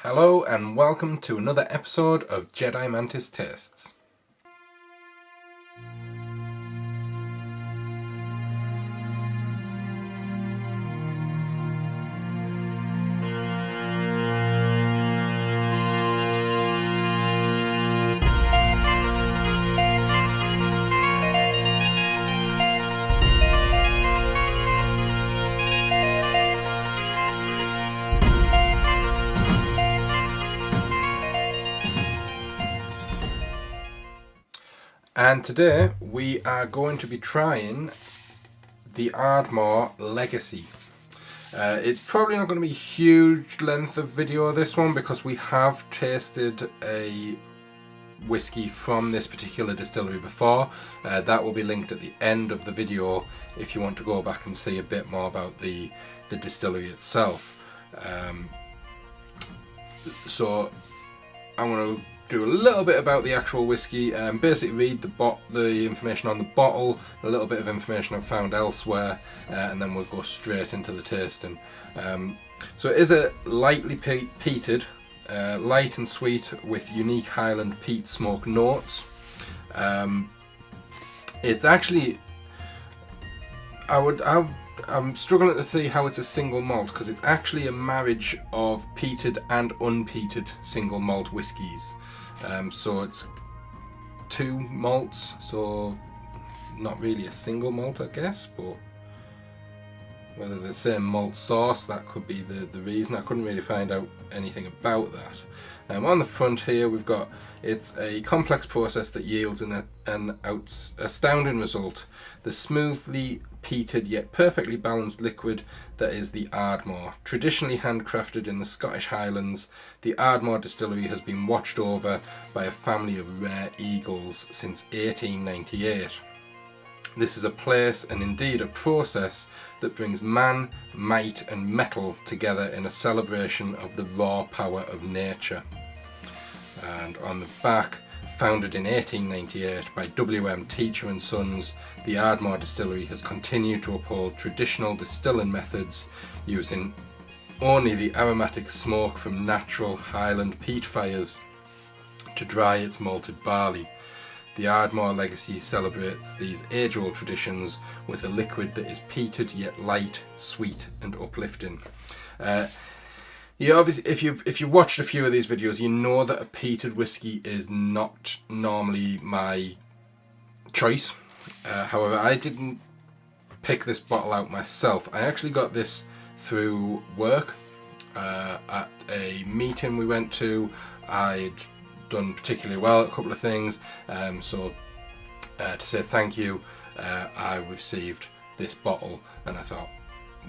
Hello and welcome to another episode of Jedi Mantis Tastes. And today we are going to be trying the Ardmore Lagacy. It's probably not going to be a huge length of video this one because we have tasted a whiskey from this particular distillery before. That will be linked at the end of the video if you want to go back and see a bit more about the distillery itself. So I'm going to do a little bit about the actual whiskey, basically read the information on the bottle, a little bit of information I've found elsewhere, and then we'll go straight into the tasting. So it is a lightly peated, light and sweet with unique Highland peat smoke notes. It's actually, I'm struggling to see how it's a single malt because it's actually a marriage of peated and unpeated single malt whiskies. So it's two malts, so not really a single malt, I guess, but whether the same malt source, that could be the reason. I couldn't really find out anything about that. On the front here we've got, it's a complex process that yields an astounding result. The smoothly peated yet perfectly balanced liquid that is the Ardmore. Traditionally handcrafted in the Scottish Highlands, the Ardmore distillery has been watched over by a family of rare eagles since 1898. This is a place and indeed a process that brings man, might and metal together in a celebration of the raw power of nature. And on the back, founded in 1898 by W.M. Teacher and Sons, the Ardmore distillery has continued to uphold traditional distilling methods using only the aromatic smoke from natural Highland peat fires to dry its malted barley. The Ardmore Legacy celebrates these age-old traditions with a liquid that is peated yet light, sweet and uplifting. Obviously, if you've watched a few of these videos, you know that a peated whiskey is not normally my choice. However, I didn't pick this bottle out myself. I actually got this through work at a meeting we went to. I'd done particularly well at a couple of things, so to say thank you, I received this bottle and I thought,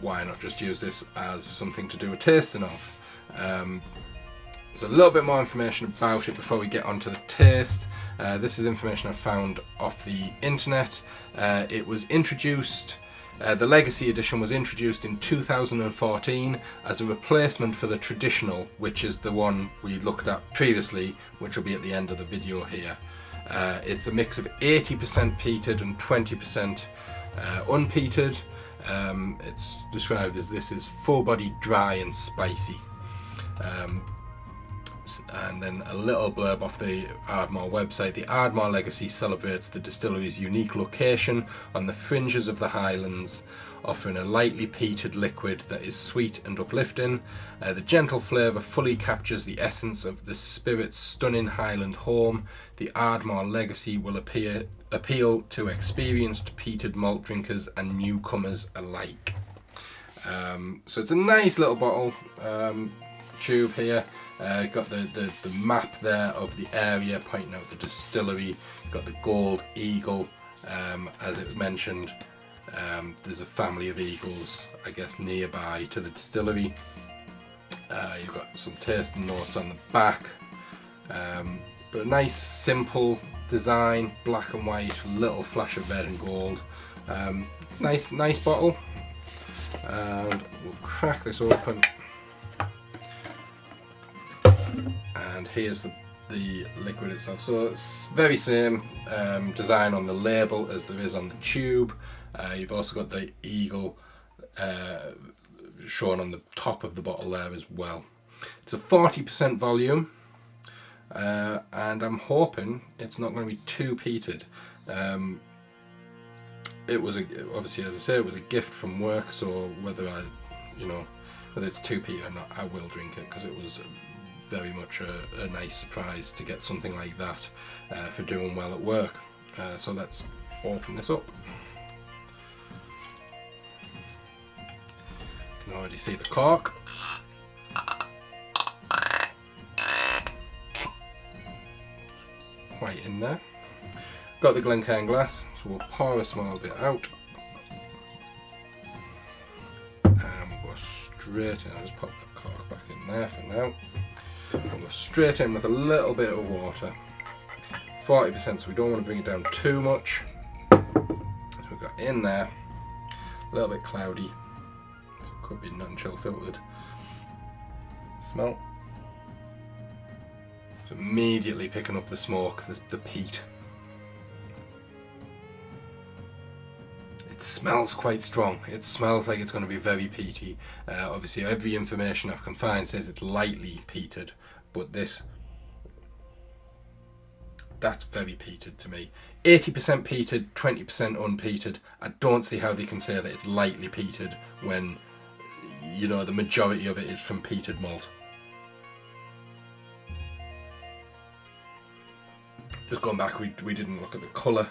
why not just use this as something to do a tasting of. There's a little bit more information about it before we get onto the taste. This is information I found off the internet. It was introduced, the Legacy edition was introduced in 2014 as a replacement for the traditional, which is the one we looked at previously, which will be at the end of the video here. It's a mix of 80% peated and 20% unpeated. It's described as this is full-bodied, dry and spicy. And then a little blurb off the Ardmore website. The Ardmore Legacy celebrates the distillery's unique location on the fringes of the Highlands, offering a lightly peated liquid that is sweet and uplifting. The gentle flavour fully captures the essence of the spirit's stunning Highland home. The Ardmore Legacy will appeal to experienced peated malt drinkers and newcomers alike. So it's a nice little bottle. Tube here. Got the map there of the area pointing out the distillery. Got the gold eagle, as it was mentioned. There's a family of eagles, I guess, nearby to the distillery. You've got some tasting notes on the back, but a nice simple design, black and white, little flash of red and gold. Nice bottle, and we'll crack this open. And here's the liquid itself. So it's very same design on the label as there is on the tube. You've also got the eagle shown on the top of the bottle there as well. It's a 40% volume, and I'm hoping it's not going to be too peated. It was obviously, as I say, it was a gift from work, so whether whether it's too peated or not, I will drink it, because it was very much a nice surprise to get something like that for doing well at work. So let's open this up. You can already see the cork. Quite in there. Got the Glencairn glass, so we'll pour a small bit out. And we'll go straight in. I'll just pop the cork back in there for now. We'll go straight in with a little bit of water. 40%, so we don't want to bring it down too much. So we've got in there, a little bit cloudy, so it could be non-chill filtered. Smell. So immediately picking up the smoke, the peat. It smells quite strong. It smells like it's going to be very peaty. Obviously every information I can find says it's lightly peated, but that's very peated to me. 80% peated, 20% unpeated. I don't see how they can say that it's lightly peated when, you know, the majority of it is from peated malt. Just going back, we didn't look at the colour,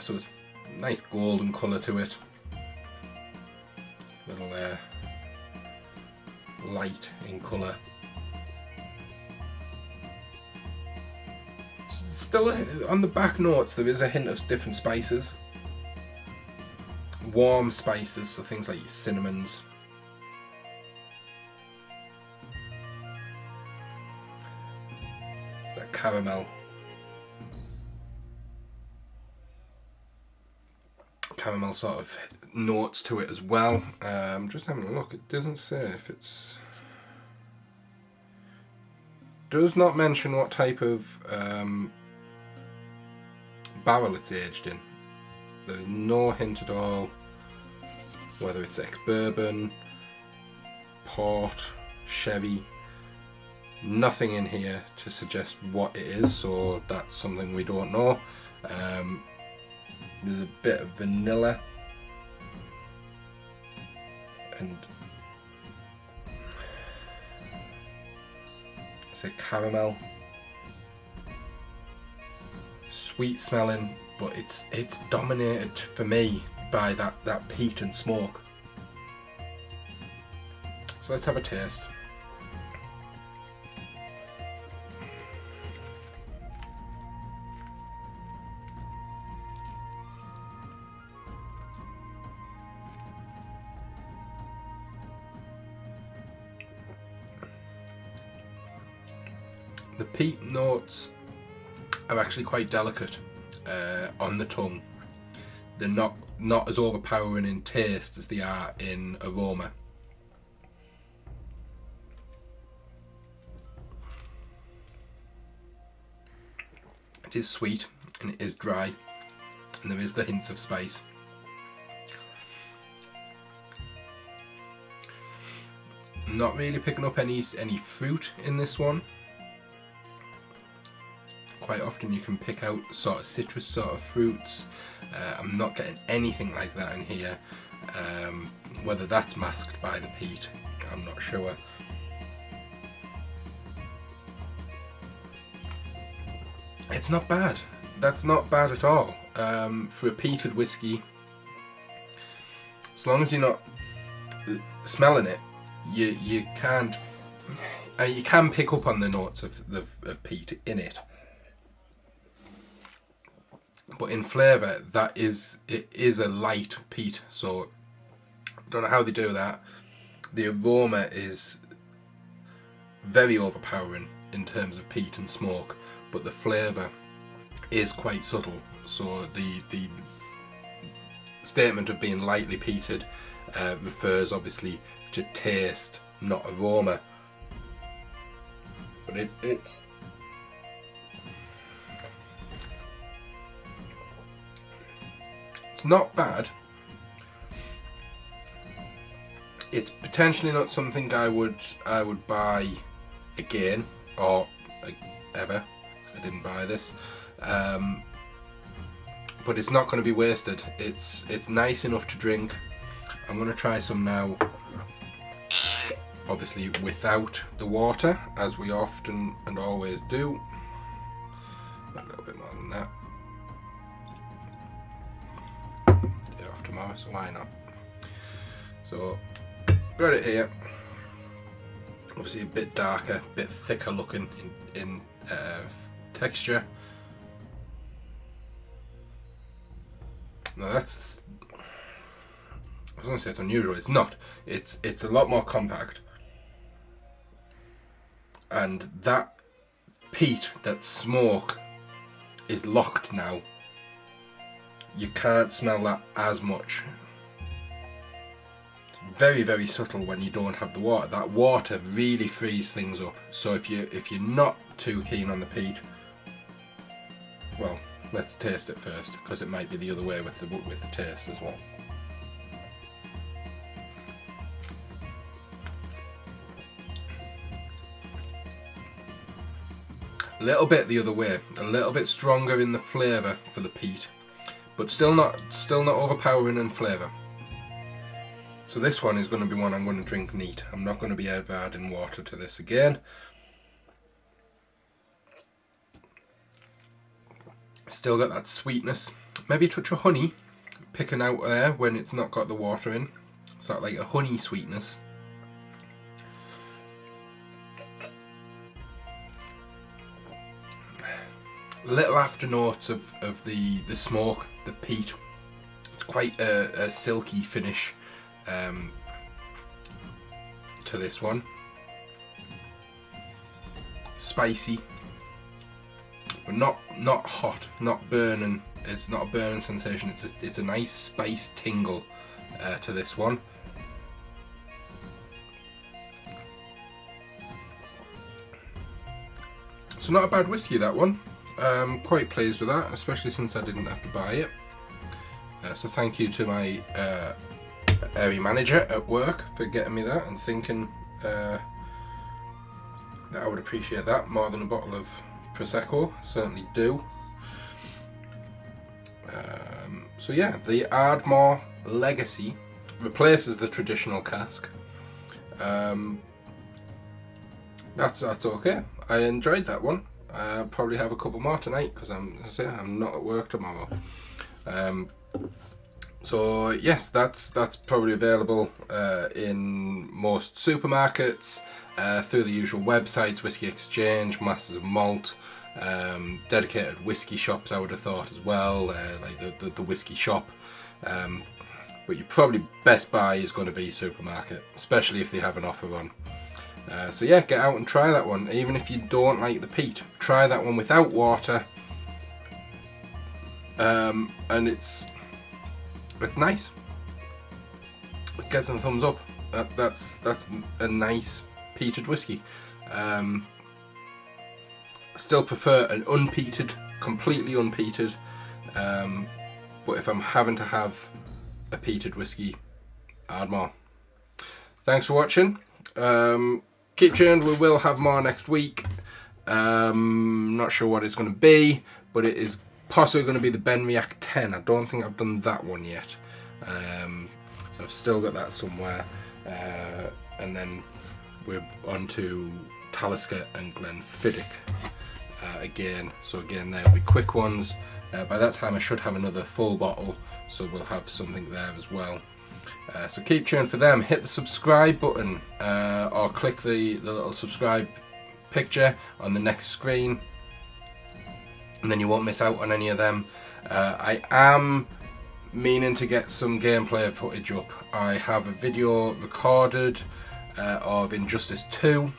so it's nice golden colour to it. Little light in colour. Still on the back notes there is a hint of different spices. Warm spices, so things like your cinnamons. That caramel sort of notes to it as well. Just having a look, it doesn't say if it's... Does not mention what type of barrel it's aged in. There's no hint at all whether it's ex-bourbon, port, sherry. Nothing in here to suggest what it is, so that's something we don't know. There's a bit of vanilla and it's a caramel. Sweet smelling, but it's dominated for me by that peat and smoke. So let's have a taste. The peat notes are actually quite delicate on the tongue. They're not as overpowering in taste as they are in aroma. It is sweet and it is dry, and there is the hints of spice. I'm not really picking up any fruit in this one. Quite often you can pick out sort of citrus sort of fruits. I'm not getting anything like that in here. Whether that's masked by the peat, I'm not sure. It's not bad. That's not bad at all. For a peated whiskey, as long as you're not smelling it, you can pick up on the notes of peat in it. But in flavour, it is a light peat, so I don't know how they do that. The aroma is very overpowering in terms of peat and smoke, but the flavour is quite subtle. So the statement of being lightly peated refers obviously to taste, not aroma. But it's not bad. It's potentially not something I would buy again, or ever. I didn't buy this, but it's not going to be wasted. It's nice enough to drink. I'm going to try some now, obviously without the water, as we often and always do. A little bit more than that. Day off tomorrow, so why not? So, got it here. Obviously a bit darker, a bit thicker looking in texture. Now that's, I was going to say it's unusual. It's not. It's a lot more compact. And that peat, that smoke, is locked now. You can't smell that as much. It's very, very subtle when you don't have the water. That water really frees things up. So if you're not too keen on the peat, well, let's taste it first, because it might be the other way with the taste as well. A little bit the other way, a little bit stronger in the flavour for the peat, but still not overpowering in flavour. So this one is going to be one I'm going to drink neat. I'm not going to be ever adding water to this again. Still got that sweetness, maybe a touch of honey picking out there when it's not got the water in. It's not like a honey sweetness. Little after notes of the smoke, the peat. It's quite a silky finish to this one. Spicy, but not hot, not burning. It's not a burning sensation. It's a nice spice tingle to this one. So not a bad whiskey, that one. Quite pleased with that, especially since I didn't have to buy it. So thank you to my area manager at work for getting me that and thinking that I would appreciate that more than a bottle of Prosecco. Certainly do. So yeah, the Ardmore Lagacy replaces the traditional cask. That's okay. I enjoyed that one. I'll probably have a couple more tonight because I'm not at work tomorrow. So yes, that's probably available in most supermarkets, through the usual websites, Whiskey Exchange, Masters of Malt, dedicated whiskey shops I would have thought as well, like the whiskey shop. But your probably best buy is going to be supermarket, especially if they have an offer on. So yeah, get out and try that one. Even if you don't like the peat, try that one without water. And it's nice. Let's get some thumbs up. That's a nice peated whiskey. I still prefer an unpeated, completely unpeated. But if I'm having to have a peated whiskey, Ardmore. Thanks for watching. Keep tuned, we will have more next week. Not sure what it's going to be, but it is possibly going to be the Benriach 10. I don't think I've done that one yet. So I've still got that somewhere. And then we're on to Talisker and Glenfiddich again. So again, there'll be quick ones. By that time I should have another full bottle, so we'll have something there as well. So keep tuned for them. Hit the subscribe button or click the little subscribe picture on the next screen, and then you won't miss out on any of them. I am meaning to get some gameplay footage up. I have a video recorded of Injustice 2.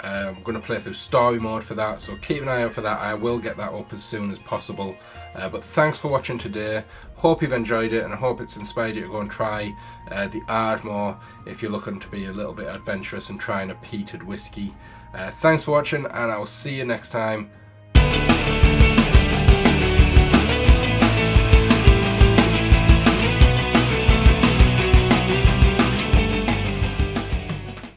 I'm going to play through story mode for that, so keep an eye out for that. I will get that up as soon as possible. But thanks for watching today. Hope you've enjoyed it, and I hope it's inspired you to go and try the Ardmore if you're looking to be a little bit adventurous and trying a peated whiskey. Thanks for watching, and I'll see you next time.